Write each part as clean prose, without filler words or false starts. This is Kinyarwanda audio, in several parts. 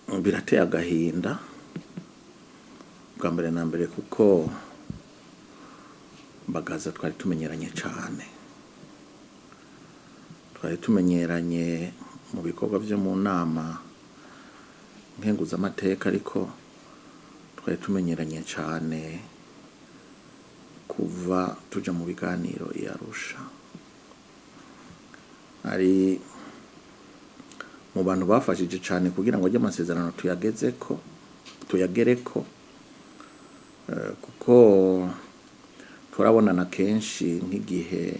birateye agahinda bwa mbere na mbere kuko Bagaza twari tumenyeranye cyane, twari tumenyeranye mu bikorwa byo mu nama nkenguzamateka, ariko twari tumenyeranye cyane kuva tuja mu biganiro i Arusha. Ari mu bantu bafashije cyane kugira ngo ajye amasezerano tuyagereko kuko turabonana kenshi nk'igihe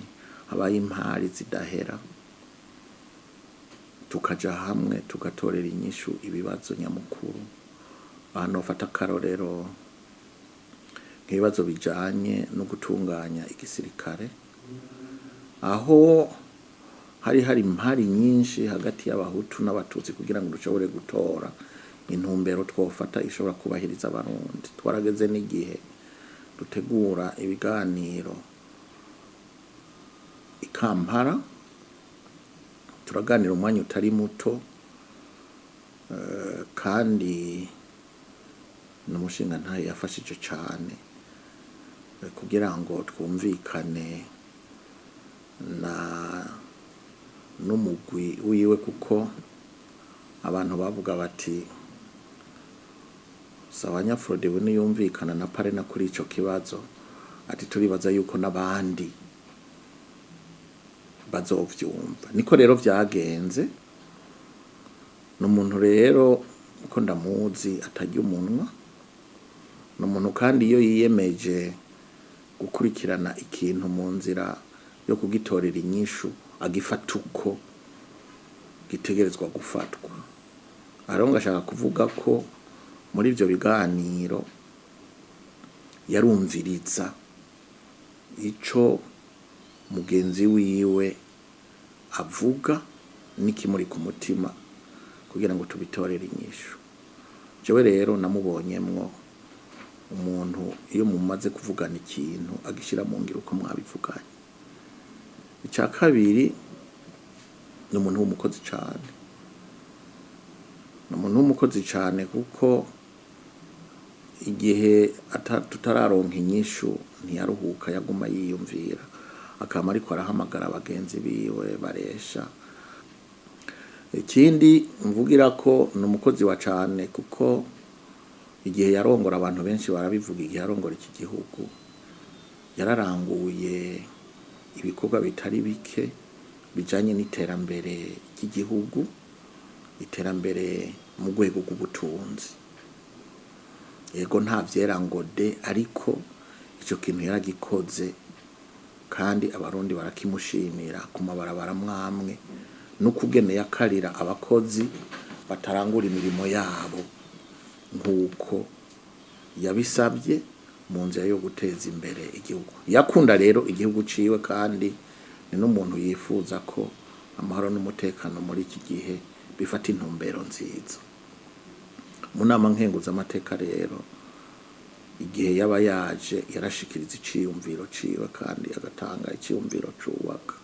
habaye impari zidahera, tukaja hamwe tugatorera inyishu ibibazo nyamukuru. Abantu bafata akarorero nk'ibibazo bijanye no gutunganya igisirikare, aho hari impari nyinshi hagati y'abahutu n'abatutsi kugira ngo dushobore gutora intumbero twofata ishobora kubahiriza abarundi. Twarageze n'igihe dutegura ibiganiro i Kampala, turaganira umwanya utari muto, kandi n'umushinga ntayo yafashije cyane kugira ngo twumvikane n'umugwi wiwe, kuko abantu bavuga bati Sawanya Frodebu niyumvikana na Parena kuri ico kibazo, ati turibaza yuko n'abandi bazovyumva. Niko rero vyagenze. N'umuntu rero uko ndamuzi atarya umunwa, n'umuntu kandi iyo yiyemeje gukurikirana ikintu mu nzira yo kugitorera inyishu agifata uko gitegerezwa gufatwa. Ariko ngashaka kuvuga ko muri ivyo biganiro yarumviriza ico mugenzi wiwe avuga n'ikimuri ku mutima kugira ngo tubitorere inyishu. Jewe rero namubonyemwo umuntu iyo mumaze kuvugana ikintu agishira mu ngiro uko mwabivuganye. Icya kabiri, n'umuntu w'umukozi cyane, n'umuntu w'umukozi cyane kuko igihe tutararonka inyishu ntiyaruhuka, yaguma yiyumvira, akama ariko arahamagara abagenzi biwe baresha. Ikindi mvugira ko n'umukozi wa cyane kuko igihe yarongora, abantu benshi barabivuga, igihe yarongora iki gihugu yararanguye ibikorwa bitari bike bijanye n'iterambere ry'igihugu, iterambere mu rwego rw'ubutunzi. Yego nta vyera ngo de, ariko ico kintu yaragikoze kandi abarundi barakimushimira ku mabarabara mwamwe, n'ukugene yakarira abakozi batarangura imirimo yabo nk'uko yabisabye mu nzira yo guteza imbere igihugu. Yakunda rero igihugu ciwe, kandi ni n'umuntu yifuza ko amahoro n'umutekano muri iki gihe bifata intumbero nziza. Mu nama nkenguzamateka rero, igihe yaba yaje yarashikiriza iciyumviro ciwe kandi agatanga iciyumviro cubaka.